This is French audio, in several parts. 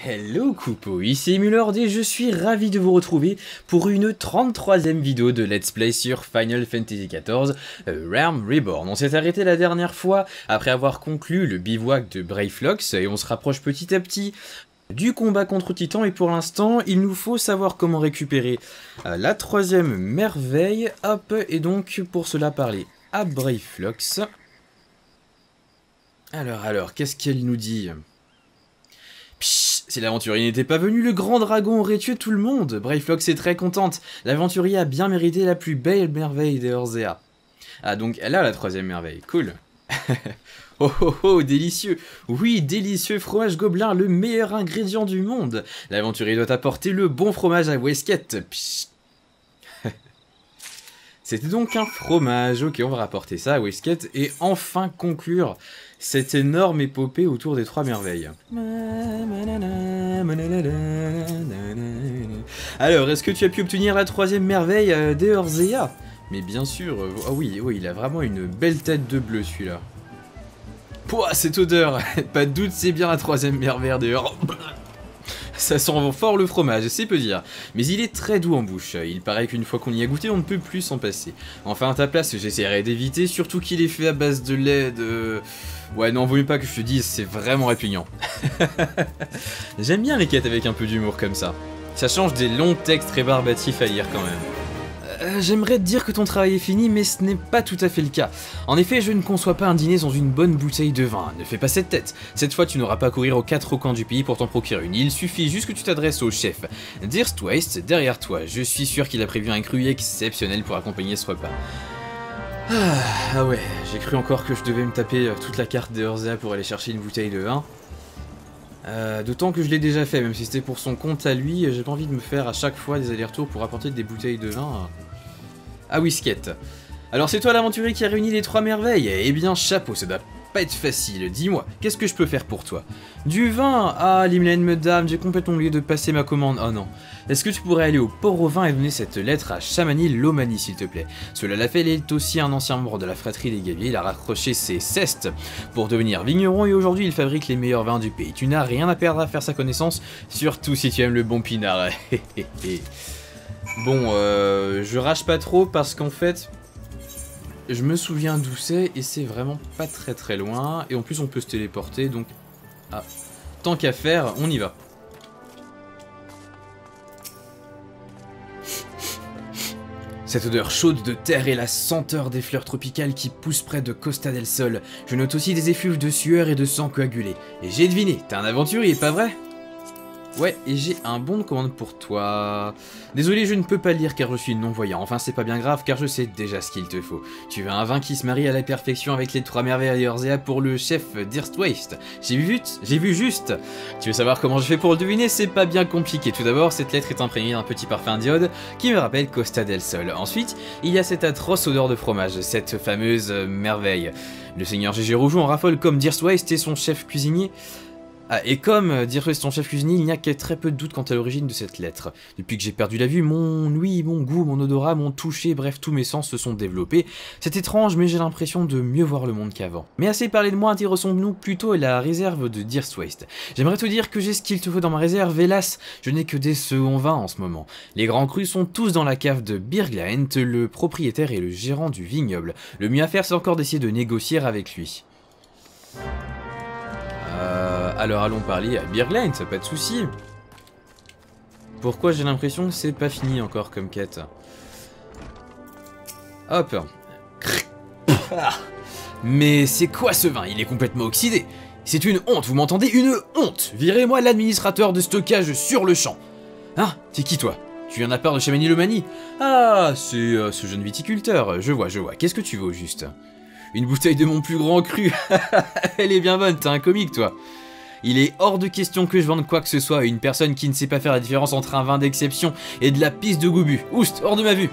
Hello Coupeau, ici Mulord et je suis ravi de vous retrouver pour une 33e vidéo de Let's Play sur Final Fantasy XIV Realm Reborn. On s'est arrêté la dernière fois après avoir conclu le bivouac de Brayflox et on se rapproche petit à petit du combat contre Titan et pour l'instant il nous faut savoir comment récupérer la 3e merveille. Hop, et donc pour cela parler à Brayflox. Alors, qu'est-ce qu'elle nous dit ? Psst, si l'aventurier n'était pas venu, le grand dragon aurait tué tout le monde. Brayflox est très contente. L'aventurier a bien mérité la plus belle merveille des Eorzea. Ah, donc elle a la 3e merveille. Cool. Oh oh oh, délicieux. Oui, délicieux fromage gobelin, le meilleur ingrédient du monde. L'aventurier doit apporter le bon fromage à Wesket. Psst. C'était donc un fromage. Ok, on va rapporter ça à Wesket et enfin conclure cette énorme épopée autour des 3 merveilles. Alors, est-ce que tu as pu obtenir la 3e merveille des Eorzea? Mais bien sûr, ah oui, il a vraiment une belle tête de bleu celui-là. Pouah, cette odeur. Pas de doute, c'est bien la 3e merveille des Eorzea. Ça sent fort le fromage, c'est peu dire. Mais il est très doux en bouche. Il paraît qu'une fois qu'on y a goûté, on ne peut plus s'en passer. Enfin, à ta place, j'essaierai d'éviter, surtout qu'il est fait à base de lait de... Ouais, non, vaut mieux pas que je te dise, c'est vraiment répugnant. J'aime bien les quêtes avec un peu d'humour comme ça. Ça change des longs textes rébarbatifs à lire quand même. J'aimerais te dire que ton travail est fini, mais ce n'est pas tout à fait le cas. En effet, je ne conçois pas un dîner sans une bonne bouteille de vin. Ne fais pas cette tête. Cette fois, tu n'auras pas à courir aux 4 coins du pays pour t'en procurer une. Il suffit juste que tu t'adresses au chef. Dirstwaist, derrière toi. Je suis sûr qu'il a prévu un cru exceptionnel pour accompagner ce repas. Ah ouais, j'ai cru encore que je devais me taper toute la carte des Eorzea pour aller chercher une bouteille de vin. D'autant que je l'ai déjà fait, même si c'était pour son compte à lui, j'ai pas envie de me faire à chaque fois des allers-retours pour apporter des bouteilles de vin à Wesket. Alors c'est toi l'aventurier qui a réuni les 3 merveilles? Eh bien chapeau, ça doit pas être facile, dis-moi, qu'est-ce que je peux faire pour toi? Du vin? Ah, Limlaine, madame, j'ai complètement oublié de passer ma commande, oh non. Est-ce que tu pourrais aller au port au vin et donner cette lettre à Shamani Lomani, s'il te plaît? Cela l'a fait, il est aussi un ancien membre de la fratrie des Gaviers, il a raccroché ses cestes pour devenir vigneron et aujourd'hui il fabrique les meilleurs vins du pays. Tu n'as rien à perdre à faire sa connaissance, surtout si tu aimes le bon pinard. Bon, je rage pas trop parce qu'en fait... Je me souviens d'où c'est et c'est vraiment pas très loin. Et en plus on peut se téléporter donc... Ah, tant qu'à faire, on y va. Cette odeur chaude de terre et la senteur des fleurs tropicales qui poussent près de Costa del Sol. Je note aussi des effluves de sueur et de sang coagulé. Et j'ai deviné, t'es un aventurier, pas vrai ? Ouais, et j'ai un bon de commande pour toi. Désolé, je ne peux pas lire car je suis non-voyant. Enfin, c'est pas bien grave car je sais déjà ce qu'il te faut. Tu veux un vin qui se marie à la perfection avec les 3 merveilles Eorzea pour le chef Dirstwaist. J'ai vu juste. Tu veux savoir comment je fais pour le deviner? C'est pas bien compliqué. Tout d'abord, cette lettre est imprégnée d'un petit parfum d'iode qui me rappelle Costa del Sol. Ensuite, il y a cette atroce odeur de fromage, cette fameuse merveille. Le seigneur Gégé Rougeau en raffole comme Dirstwaist et son chef cuisinier. Ah, et comme Dirstwaist ton chef cuisinier, il n'y a que très peu de doute quant à l'origine de cette lettre. Depuis que j'ai perdu la vue, mon ouïe, mon goût, mon odorat, mon toucher, bref, tous mes sens se sont développés. C'est étrange, mais j'ai l'impression de mieux voir le monde qu'avant. Mais assez parlé de moi, intéressons-nous plutôt à la réserve de Dirstwaist. J'aimerais te dire que j'ai ce qu'il te faut dans ma réserve, hélas, je n'ai que des seconds vins en ce moment. Les grands crus sont tous dans la cave de Birglaent, le propriétaire et le gérant du vignoble. Le mieux à faire, c'est encore d'essayer de négocier avec lui. Alors allons parler à Birglaent, pas de souci. Pourquoi j'ai l'impression que c'est pas fini encore comme quête? Hop. Mais c'est quoi ce vin? Il est complètement oxydé. C'est une honte, vous m'entendez? Une honte. Virez-moi l'administrateur de stockage sur le champ. Hein? T'es qui toi? Tu viens de la part de Shamani Lomani? Ah, c'est ce jeune viticulteur. Je vois. Qu'est-ce que tu veux au juste? Une bouteille de mon plus grand cru. Elle est bien bonne, t'es un comique toi. Il est hors de question que je vende quoi que ce soit à une personne qui ne sait pas faire la différence entre un vin d'exception et de la pisse de gobu. Oust, hors de ma vue.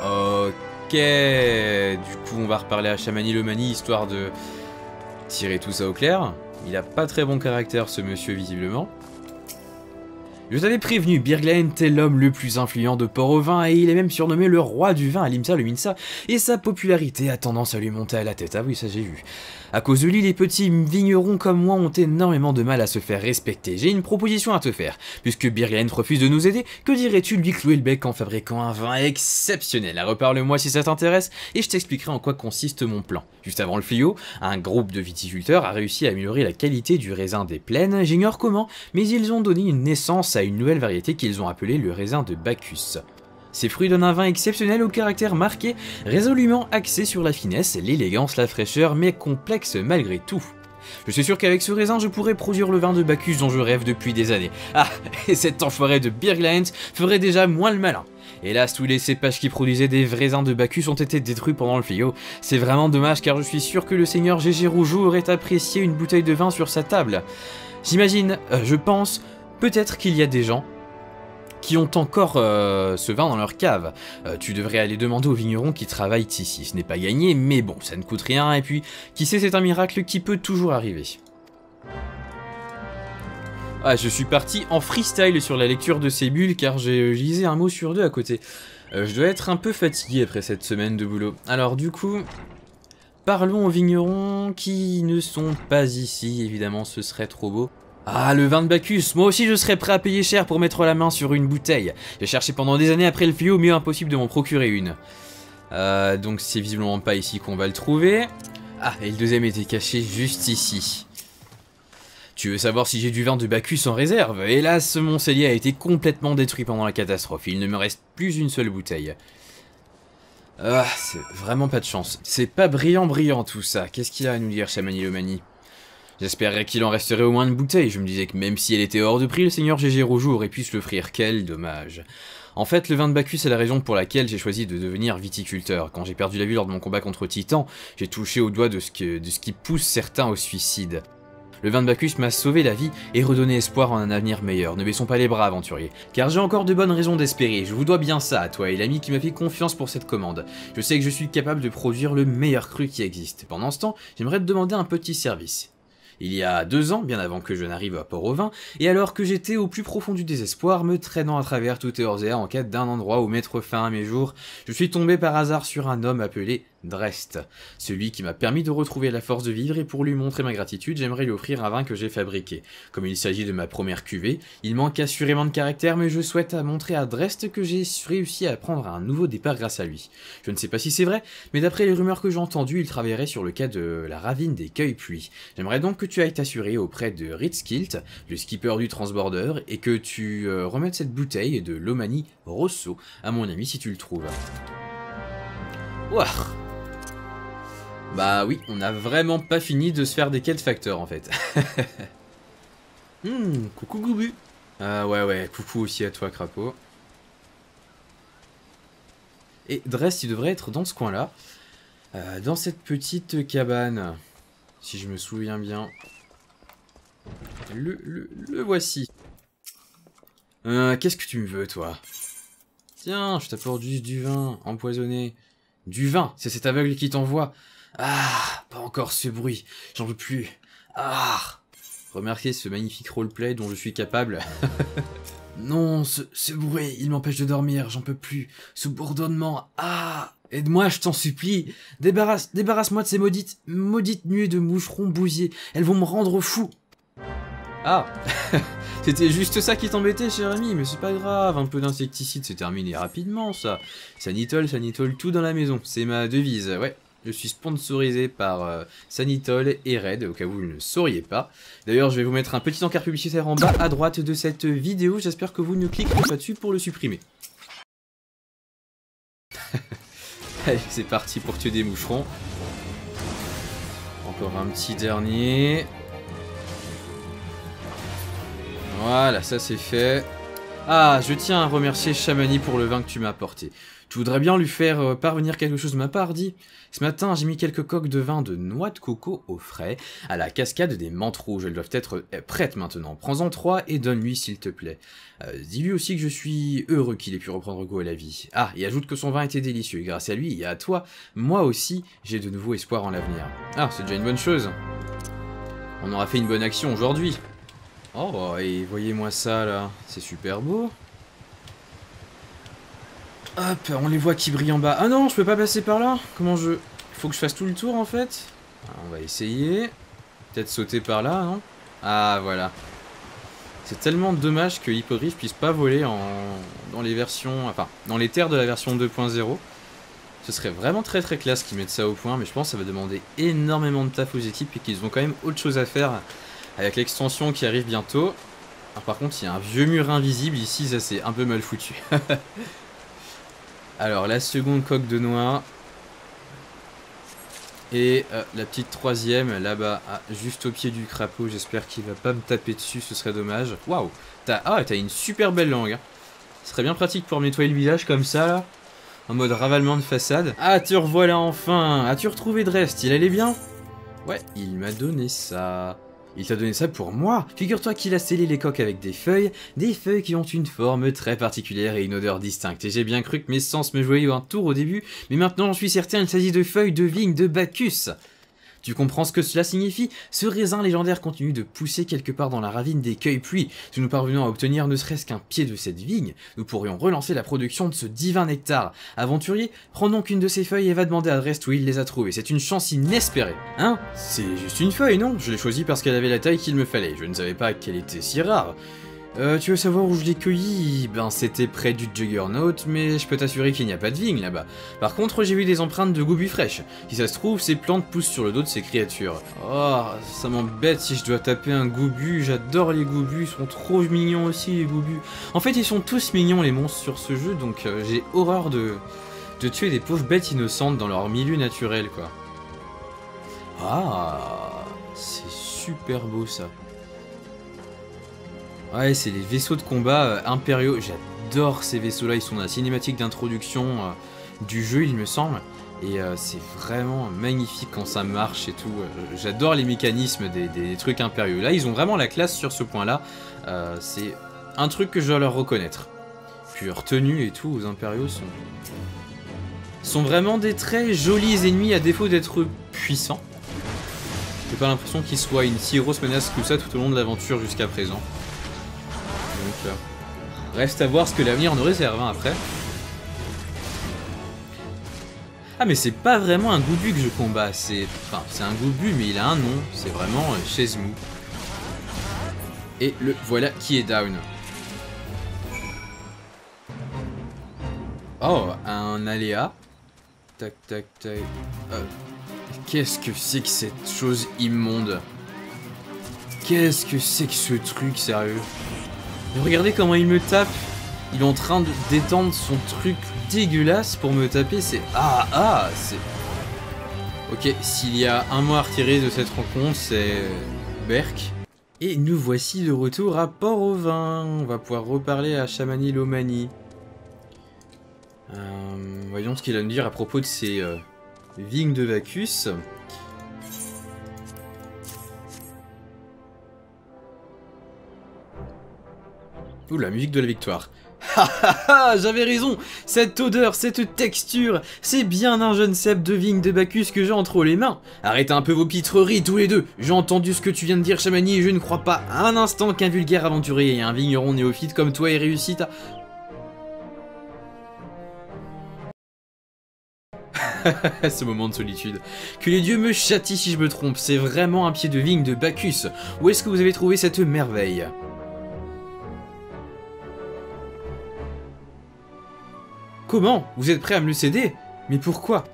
Ok, du coup on va reparler à Shamani Lomani histoire de tirer tout ça au clair. Il a pas très bon caractère ce monsieur visiblement. Je t'avais prévenu, Birglent est l'homme le plus influent de Port-au-Vin et il est même surnommé le roi du vin à l'IMSA, le Minsa, et sa popularité a tendance à lui monter à la tête. Ah oui, ça j'ai vu. À cause de lui, les petits vignerons comme moi ont énormément de mal à se faire respecter. J'ai une proposition à te faire. Puisque Birglent refuse de nous aider, que dirais-tu de lui clouer le bec en fabriquant un vin exceptionnel? Reparle-moi si ça t'intéresse et je t'expliquerai en quoi consiste mon plan. Juste avant le fléau, un groupe de viticulteurs a réussi à améliorer la qualité du raisin des plaines, j'ignore comment, mais ils ont donné une naissance à une nouvelle variété qu'ils ont appelée le raisin de Bacchus. Ces fruits donnent un vin exceptionnel au caractère marqué, résolument axé sur la finesse, l'élégance, la fraîcheur, mais complexe malgré tout. Je suis sûr qu'avec ce raisin, je pourrais produire le vin de Bacchus dont je rêve depuis des années. Ah, et cet enfoiré de Birglent ferait déjà moins le malin. Hélas, tous les cépages qui produisaient des vrais raisins de Bacchus ont été détruits pendant le fléau. C'est vraiment dommage car je suis sûr que le seigneur Gégé Rougeau aurait apprécié une bouteille de vin sur sa table. J'imagine, je pense, peut-être qu'il y a des gens qui ont encore ce vin dans leur cave. Tu devrais aller demander aux vignerons qui travaillent ici. Ce n'est pas gagné, mais bon, ça ne coûte rien, et puis, qui sait, c'est un miracle qui peut toujours arriver. Ah, je suis parti en freestyle sur la lecture de ces bulles, car j'ai lisé un mot sur deux à côté. Je dois être un peu fatigué après cette semaine de boulot. Alors du coup, parlons aux vignerons qui ne sont pas ici, évidemment, ce serait trop beau. Ah, le vin de Bacchus, moi aussi je serais prêt à payer cher pour mettre la main sur une bouteille. J'ai cherché pendant des années après le fléau, mais impossible de m'en procurer une. Donc c'est visiblement pas ici qu'on va le trouver. Ah, et le deuxième était caché juste ici. Tu veux savoir si j'ai du vin de Bacchus en réserve? Hélas, mon cellier a été complètement détruit pendant la catastrophe, il ne me reste plus une seule bouteille. Ah, c'est vraiment pas de chance. C'est pas brillant tout ça, qu'est-ce qu'il a à nous dire, Chamani Lomani? J'espérais qu'il en resterait au moins une bouteille, je me disais que même si elle était hors de prix, le seigneur Gégé Rougeau aurait pu se l'offrir, quel dommage. En fait, le vin de Bacchus est la raison pour laquelle j'ai choisi de devenir viticulteur. Quand j'ai perdu la vue lors de mon combat contre Titan, j'ai touché au doigt de ce qui pousse certains au suicide. Le vin de Bacchus m'a sauvé la vie et redonné espoir en un avenir meilleur. Ne baissons pas les bras, aventuriers. Car j'ai encore de bonnes raisons d'espérer. Je vous dois bien ça à toi et l'ami qui m'a fait confiance pour cette commande. Je sais que je suis capable de produire le meilleur cru qui existe. Pendant ce temps, j'aimerais te demander un petit service. Il y a 2 ans, bien avant que je n'arrive à Port-au-Vin, et alors que j'étais au plus profond du désespoir, me traînant à travers toute Eorzea en quête d'un endroit où mettre fin à mes jours, je suis tombé par hasard sur un homme appelé Drest, celui qui m'a permis de retrouver la force de vivre, et pour lui montrer ma gratitude, j'aimerais lui offrir un vin que j'ai fabriqué. Comme il s'agit de ma première cuvée, il manque assurément de caractère, mais je souhaite montrer à Drest que j'ai réussi à prendre un nouveau départ grâce à lui. Je ne sais pas si c'est vrai, mais d'après les rumeurs que j'ai entendues, il travaillerait sur le cas de la ravine des Cueils-Pluie. J'aimerais donc que tu ailles t'assurer auprès de Ritzkilt, le skipper du transborder, et que tu remettes cette bouteille de Lomani Rosso à mon ami si tu le trouves. Ouah. Bah oui, on n'a vraiment pas fini de se faire des quêtes facteurs en fait. Coucou Goubu. Ouais, coucou aussi à toi Crapaud. Et Drest, il devrait être dans ce coin-là. Dans cette petite cabane. Si je me souviens bien. Le voici. Qu'est-ce que tu me veux, toi? Tiens, je t'apporte juste du vin, empoisonné. Du vin, c'est cet aveugle qui t'envoie. Ah, pas encore ce bruit, j'en veux plus. Ah, remarquez ce magnifique roleplay dont je suis capable. Non, ce bruit, il m'empêche de dormir, j'en peux plus. Ce bourdonnement, ah, aide-moi, je t'en supplie. Débarrasse-moi de ces maudites nuées de moucherons bousiers. Elles vont me rendre fou. Ah, c'était juste ça qui t'embêtait, cher ami, mais c'est pas grave, un peu d'insecticide, c'est terminé rapidement, ça. Sanitol, tout dans la maison, c'est ma devise, ouais. Je suis sponsorisé par Sanitol et Red, au cas où vous ne le sauriez pas. D'ailleurs, je vais vous mettre un petit encart publicitaire en bas à droite de cette vidéo, j'espère que vous ne cliquerez pas dessus pour le supprimer. Allez, c'est parti pour tuer des moucherons. Encore un petit dernier. Voilà, ça c'est fait. Ah, je tiens à remercier Chamani pour le vin que tu m'as apporté. Tu voudrais bien lui faire parvenir quelque chose de ma part, dis. Ce matin, j'ai mis quelques coques de vin de noix de coco au frais, à la cascade des menthes rouges. Elles doivent être prêtes maintenant. Prends-en 3 et donne-lui s'il te plaît. Dis-lui aussi que je suis heureux qu'il ait pu reprendre goût à la vie. Ah, et ajoute que son vin était délicieux. Et grâce à lui et à toi, moi aussi, j'ai de nouveau espoir en l'avenir. Ah, c'est déjà une bonne chose. On aura fait une bonne action aujourd'hui. Oh, et voyez-moi ça, là. C'est super beau. Hop, on les voit qui brillent en bas. Ah non, je peux pas passer par là. Comment je... Faut que je fasse tout le tour, en fait. Alors, on va essayer. Peut-être sauter par là, non? Ah, voilà. C'est tellement dommage que Hippogriff puisse pas voler dans les versions... Enfin, dans les terres de la version 2.0. Ce serait vraiment très très classe qu'ils mettent ça au point, mais je pense que ça va demander énormément de taf aux équipes et qu'ils ont quand même autre chose à faire avec l'extension qui arrive bientôt. Alors, par contre, il y a un vieux mur invisible ici, ça c'est un peu mal foutu. Alors, la seconde coque de noix. Et la petite troisième, là-bas, juste au pied du crapaud. J'espère qu'il va pas me taper dessus, ce serait dommage. Waouh! T'as une super belle langue. Hein. Ce serait bien pratique pour nettoyer le village comme ça, là. En mode ravalement de façade. Ah, te revoilà enfin! As-tu retrouvé Drest? Il allait bien? Ouais, il m'a donné ça. Il t'a donné ça pour moi. Figure-toi qu'il a scellé les coques avec des feuilles qui ont une forme très particulière et une odeur distincte. Et j'ai bien cru que mes sens me jouaient un tour au début, mais maintenant j'en suis certain, il s'agit de feuilles de vigne de Bacchus. Tu comprends ce que cela signifie? Ce raisin légendaire continue de pousser quelque part dans la ravine des cueils-pluies. Si nous parvenons à obtenir ne serait-ce qu'un pied de cette vigne, nous pourrions relancer la production de ce divin nectar. Aventurier, prends donc une de ces feuilles et va demander à Drest où il les a trouvées. C'est une chance inespérée. Hein? C'est juste une feuille, non? Je l'ai choisie parce qu'elle avait la taille qu'il me fallait. Je ne savais pas qu'elle était si rare. Tu veux savoir où je l'ai cueilli? Ben c'était près du Juggernaut, mais je peux t'assurer qu'il n'y a pas de vigne là-bas. Par contre, j'ai vu des empreintes de gobu fraîches. Si ça se trouve, ces plantes poussent sur le dos de ces créatures. Oh, ça m'embête si je dois taper un gobu. J'adore les gobus, ils sont trop mignons aussi les gobus. En fait, ils sont tous mignons les monstres sur ce jeu, donc j'ai horreur de tuer des pauvres bêtes innocentes dans leur milieu naturel, quoi. Ah, c'est super beau ça. Ouais, c'est les vaisseaux de combat impériaux. J'adore ces vaisseaux-là. Ils sont dans la cinématique d'introduction du jeu, il me semble. Et c'est vraiment magnifique quand ça marche et tout. J'adore les mécanismes des trucs impériaux. Là, ils ont vraiment la classe sur ce point-là. C'est un truc que je dois leur reconnaître. Puis leur tenue et tout aux impériaux sont vraiment des très jolis ennemis à défaut d'être puissants. J'ai pas l'impression qu'ils soient une si grosse menace que ça tout au long de l'aventure jusqu'à présent. Donc, reste à voir ce que l'avenir nous réserve hein, après. Ah mais c'est pas vraiment un gobu que je combats, c'est un gobu mais il a un nom, c'est vraiment Chesmu. Et le voilà qui est down. Oh, un aléa. Tac tac tac. Qu'est-ce que c'est que cette chose immonde? Qu'est-ce que c'est que ce truc, sérieux? Et regardez comment il me tape. Il est en train d'étendre son truc dégueulasse pour me taper. C'est... c'est... Ok, s'il y a un mot à retirer de cette rencontre, c'est... Berk. Et nous voici de retour à Port-au-Vin. On va pouvoir reparler à Chamani Lomani. Voyons ce qu'il a à nous dire à propos de ces vignes de Bacchus. Ouh, la musique de la victoire. J'avais raison. Cette odeur, cette texture, c'est bien un jeune cep de vigne de Bacchus que j'ai entre les mains. Arrêtez un peu vos pitreries tous les deux. J'ai entendu ce que tu viens de dire, Chamani, et je ne crois pas un instant qu'un vulgaire aventurier et un vigneron néophyte comme toi ait réussi à... Ce moment de solitude. Que les dieux me châtient si je me trompe, c'est vraiment un pied de vigne de Bacchus. Où est-ce que vous avez trouvé cette merveille? Comment? Vous êtes prêt à me le céder? Mais pourquoi?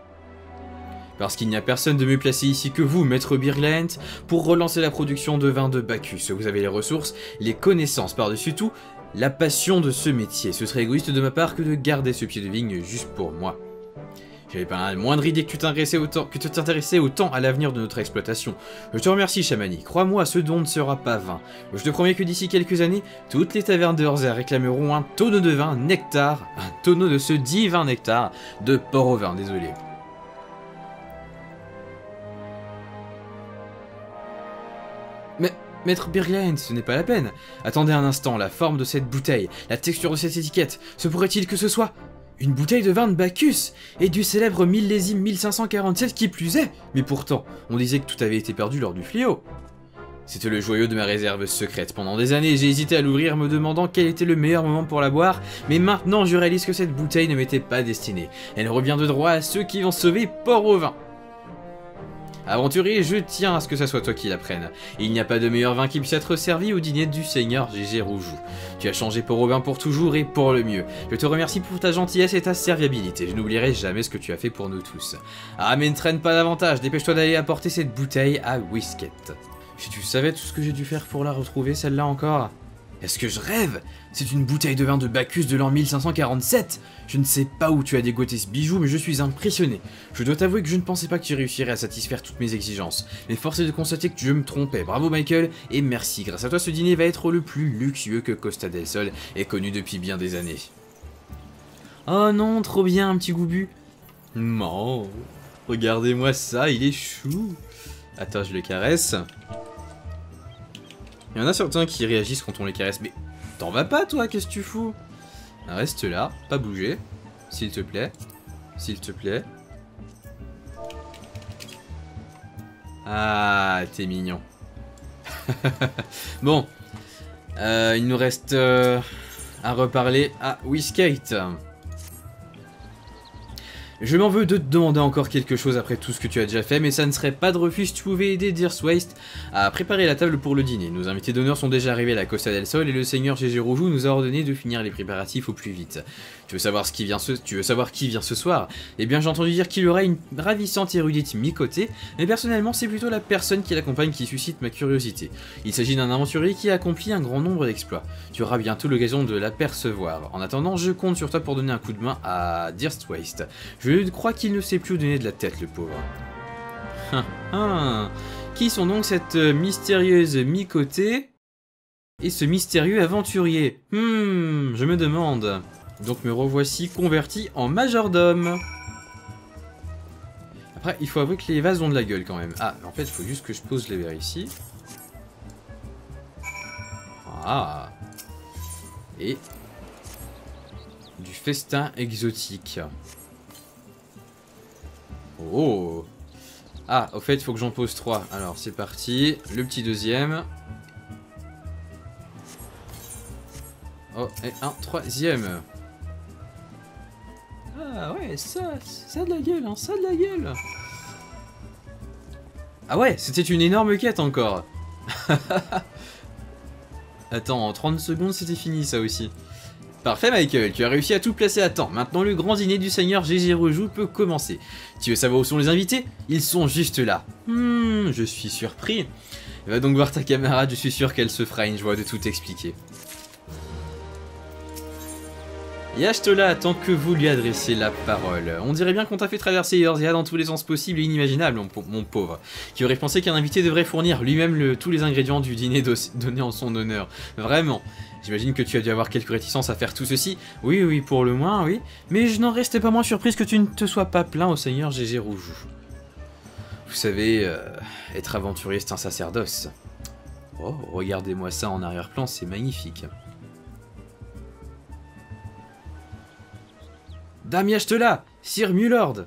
Parce qu'il n'y a personne de mieux placé ici que vous, maître Birglent, pour relancer la production de vin de Bacchus. Vous avez les ressources, les connaissances par-dessus tout, la passion de ce métier. Ce serait égoïste de ma part que de garder ce pied de vigne juste pour moi. J'avais pas la moindre idée que tu t'intéressais autant à l'avenir de notre exploitation. Je te remercie, Chamani. Crois-moi, ce don ne sera pas vain. Je te promets que d'ici quelques années, toutes les tavernes de Herzea réclameront un tonneau de vin nectar, un tonneau de ce divin nectar de Port-au-Vin, désolé. Mais, maître Birglent, ce n'est pas la peine. Attendez un instant, la forme de cette bouteille, la texture de cette étiquette, se pourrait-il que ce soit... une bouteille de vin de Bacchus, et du célèbre millésime 1547 qui plus est. Mais pourtant, on disait que tout avait été perdu lors du fléau. C'était le joyau de ma réserve secrète. Pendant des années, j'ai hésité à l'ouvrir, me demandant quel était le meilleur moment pour la boire, mais maintenant je réalise que cette bouteille ne m'était pas destinée. Elle revient de droit à ceux qui vont sauver Port-au-Vin. Aventurier, je tiens à ce que ça soit toi qui la prenne. Il n'y a pas de meilleur vin qui puisse être servi au dîner du Seigneur Gégé Rougeou. Tu as changé Port-au-Vin pour toujours et pour le mieux. Je te remercie pour ta gentillesse et ta serviabilité. Je n'oublierai jamais ce que tu as fait pour nous tous. Ah mais ne traîne pas davantage, dépêche-toi d'aller apporter cette bouteille à Whisket. Si tu savais tout ce que j'ai dû faire pour la retrouver, celle-là encore. Est-ce que je rêve? C'est une bouteille de vin de Bacchus de l'an 1547. Je ne sais pas où tu as dégoté ce bijou, mais je suis impressionné. Je dois t'avouer que je ne pensais pas que tu réussirais à satisfaire toutes mes exigences. Mais force est de constater que je me trompais. Bravo Michael, et merci. Grâce à toi, ce dîner va être le plus luxueux que Costa del Sol ait connu depuis bien des années. Oh non, trop bien, un petit goubu. Non, regardez-moi ça, il est chou. Attends, je le caresse. Il y en a certains qui réagissent quand on les caresse, mais t'en vas pas toi, qu'est-ce que tu fous? Reste là, pas bouger, s'il te plaît, s'il te plaît. Ah, t'es mignon. Bon, il nous reste à reparler à Whisket. Je m'en veux de te demander encore quelque chose après tout ce que tu as déjà fait, mais ça ne serait pas de refus si tu pouvais aider Deathwaste à préparer la table pour le dîner. Nos invités d'honneur sont déjà arrivés à la Costa del Sol et le Seigneur Gégé Rougeou nous a ordonné de finir les préparatifs au plus vite. Tu veux savoir qui vient ce soir? Eh bien j'ai entendu dire qu'il y aura une ravissante érudite mi-côté, mais personnellement c'est plutôt la personne qui l'accompagne qui suscite ma curiosité. Il s'agit d'un aventurier qui a accompli un grand nombre d'exploits. Tu auras bientôt l'occasion de l'apercevoir. En attendant, je compte sur toi pour donner un coup de main à Deathwaste. Je crois qu'il ne sait plus où donner de la tête, le pauvre. Qui sont donc cette mystérieuse mi-côté et ce mystérieux aventurier? Je me demande. Donc me revoici converti en majordome. Après, il faut avouer que les vases ont de la gueule quand même. Ah, en fait, il faut juste que je pose les verres ici. Ah. Et du festin exotique. Oh. Ah, au fait, il faut que j'en pose 3. Alors, c'est parti. Le petit deuxième. Oh, et un troisième. Ah ouais, ça a de la gueule, hein, ça a de la gueule. Ah ouais, c'était une énorme quête encore. Attends, en 30 secondes, c'était fini ça aussi. Parfait Michael, tu as réussi à tout placer à temps. Maintenant le grand dîner du Seigneur Gégé Rougeou peut commencer. Tu veux savoir où sont les invités? Ils sont juste là. Je suis surpris. Va donc voir ta camarade, je suis sûr qu'elle se fera une joie de tout expliquer. Yashtola attend que vous lui adressiez la parole. On dirait bien qu'on t'a fait traverser Eorzea dans tous les sens possibles et inimaginables, mon pauvre. Qui aurait pensé qu'un invité devrait fournir lui-même tous les ingrédients du dîner donné en son honneur. Vraiment. J'imagine que tu as dû avoir quelques réticences à faire tout ceci. Oui, oui, pour le moins, oui. Mais je n'en restais pas moins surprise que tu ne te sois pas plaint au Seigneur Gégé Rougeou. Vous savez, être aventurier, c'est un sacerdoce. Oh, regardez-moi ça en arrière-plan, c'est magnifique. Dame Yashtola, Sir Mulord.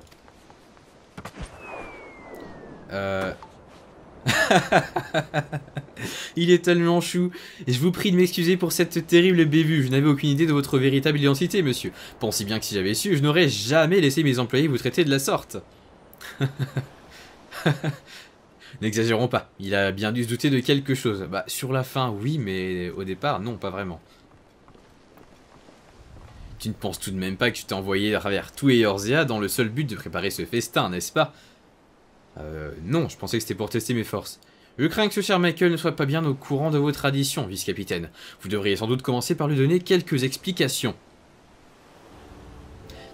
Il est tellement chou. Et je vous prie de m'excuser pour cette terrible bévue. Je n'avais aucune idée de votre véritable identité, monsieur. Pensez bien que si j'avais su, je n'aurais jamais laissé mes employés vous traiter de la sorte. N'exagérons pas. Il a bien dû se douter de quelque chose. Bah, sur la fin, oui, mais au départ, non, pas vraiment. Tu ne penses tout de même pas que tu t'es envoyé à travers tout Eorzea dans le seul but de préparer ce festin, n'est-ce pas? Non, je pensais que c'était pour tester mes forces. Je crains que ce cher Michael ne soit pas bien au courant de vos traditions, vice-capitaine. Vous devriez sans doute commencer par lui donner quelques explications.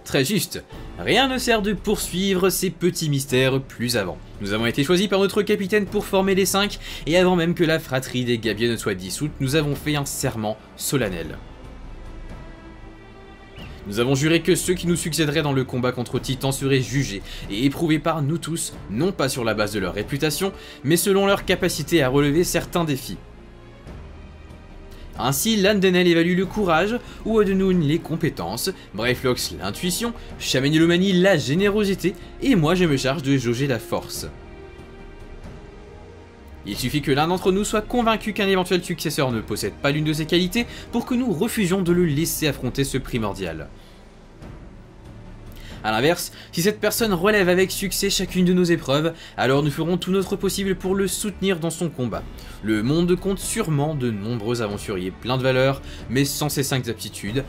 Très juste. Rien ne sert de poursuivre ces petits mystères plus avant. Nous avons été choisis par notre capitaine pour former les 5, et avant même que la fratrie des Gabiers ne soit dissoute, nous avons fait un serment solennel. Nous avons juré que ceux qui nous succéderaient dans le combat contre Titan seraient jugés et éprouvés par nous tous, non pas sur la base de leur réputation, mais selon leur capacité à relever certains défis. Ainsi, Landenel évalue le courage, Oadenoun les compétences, Breflox l'intuition, Chamenilomani la générosité, et moi je me charge de jauger la force. Il suffit que l'un d'entre nous soit convaincu qu'un éventuel successeur ne possède pas l'une de ces qualités pour que nous refusions de le laisser affronter ce primordial. A l'inverse, si cette personne relève avec succès chacune de nos épreuves, alors nous ferons tout notre possible pour le soutenir dans son combat. Le monde compte sûrement de nombreux aventuriers pleins de valeur, mais sans ces 5 aptitudes,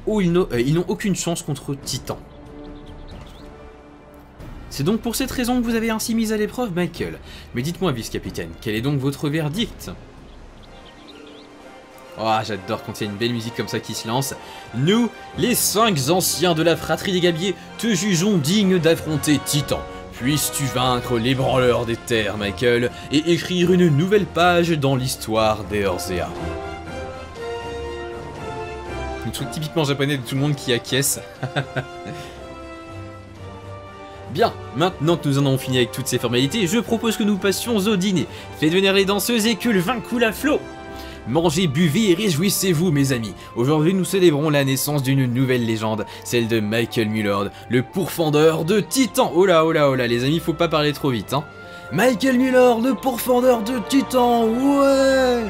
ils n'ont aucune chance contre Titan. C'est donc pour cette raison que vous avez ainsi mis à l'épreuve Michael. Mais dites-moi, vice-capitaine, quel est donc votre verdict? Oh, j'adore quand il y a une belle musique comme ça qui se lance. Nous, les 5 anciens de la fratrie des Gabiers, te jugeons digne d'affronter Titan. Puisses-tu vaincre l'ébranleur des terres, Michael, et écrire une nouvelle page dans l'histoire d'Eorzea. Un truc typiquement japonais de tout le monde qui acquiesce. Bien, maintenant que nous en avons fini avec toutes ces formalités, je propose que nous passions au dîner. Faites venir les danseuses et que le vin coule à flot. Mangez, buvez et réjouissez-vous, mes amis. Aujourd'hui, nous célébrons la naissance d'une nouvelle légende, celle de Michael Mullord, le pourfendeur de Titan. Oh là, oh là, oh là, les amis, faut pas parler trop vite, hein. Michael Mullord, le pourfendeur de Titan, ouais.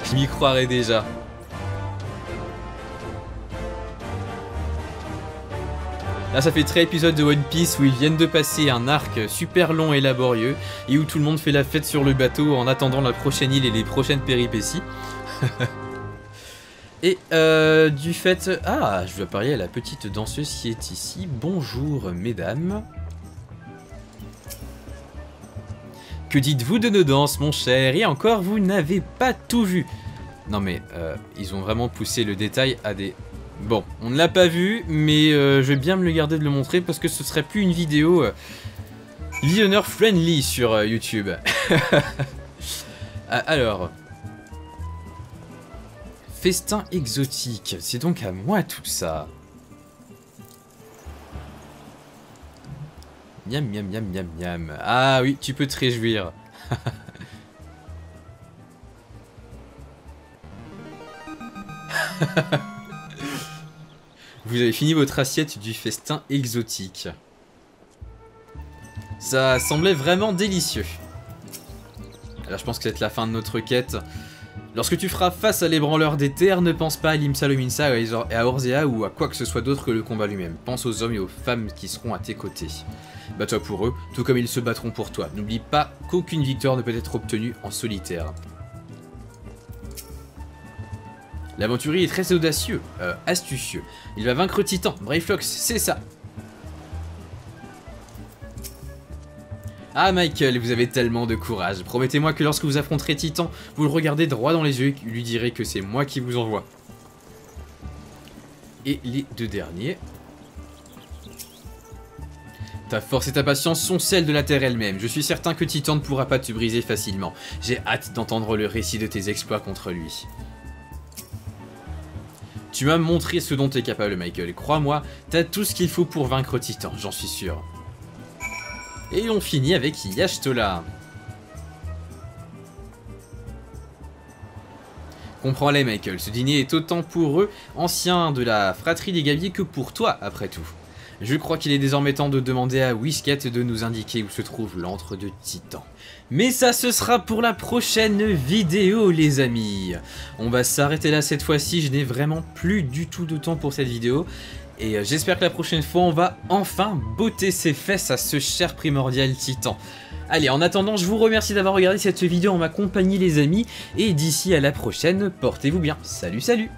Je m'y croirais déjà. Là, ça fait 13 épisodes de One Piece où ils viennent de passer un arc super long et laborieux et où tout le monde fait la fête sur le bateau en attendant la prochaine île et les prochaines péripéties. Et du fait... Ah, je dois parler à la petite danseuse qui est ici. Bonjour, mesdames. Que dites-vous de nos danses, mon cher? Et encore, vous n'avez pas tout vu. Non mais, ils ont vraiment poussé le détail à des... Bon, on ne l'a pas vu, mais je vais bien me le garder de le montrer parce que ce serait plus une vidéo listener friendly sur YouTube. Alors, festin exotique, c'est donc à moi tout ça. Miam miam miam miam miam. Ah oui, tu peux te réjouir. Vous avez fini votre assiette du festin exotique. Ça semblait vraiment délicieux. Alors je pense que c'est la fin de notre quête. Lorsque tu feras face à l'ébranleur des terres, ne pense pas à Limsa Lominsa et à Orzea ou à quoi que ce soit d'autre que le combat lui-même. Pense aux hommes et aux femmes qui seront à tes côtés. Bats-toi pour eux, tout comme ils se battront pour toi. N'oublie pas qu'aucune victoire ne peut être obtenue en solitaire. L'aventurier est très audacieux, astucieux. Il va vaincre Titan, Braveflox, c'est ça. Ah Michael, vous avez tellement de courage. Promettez-moi que lorsque vous affronterez Titan, vous le regardez droit dans les yeux et lui direz que c'est moi qui vous envoie. Et les 2 derniers. Ta force et ta patience sont celles de la Terre elle-même. Je suis certain que Titan ne pourra pas te briser facilement. J'ai hâte d'entendre le récit de tes exploits contre lui. Tu m'as montré ce dont tu es capable, Michael. Crois-moi, t'as tout ce qu'il faut pour vaincre Titan, j'en suis sûr. Et on finit avec Y'Ashtola. Comprends-les, Michael, ce dîner est autant pour eux, anciens de la fratrie des Gabiers, que pour toi, après tout. Je crois qu'il est désormais temps de demander à Whisket de nous indiquer où se trouve l'antre de Titan. Mais ça, ce sera pour la prochaine vidéo, les amis. On va s'arrêter là cette fois-ci, je n'ai vraiment plus du tout de temps pour cette vidéo. Et j'espère que la prochaine fois, on va enfin botter ses fesses à ce cher primordial Titan. Allez, en attendant, je vous remercie d'avoir regardé cette vidéo en ma compagnie, les amis. Et d'ici à la prochaine, portez-vous bien. Salut, salut!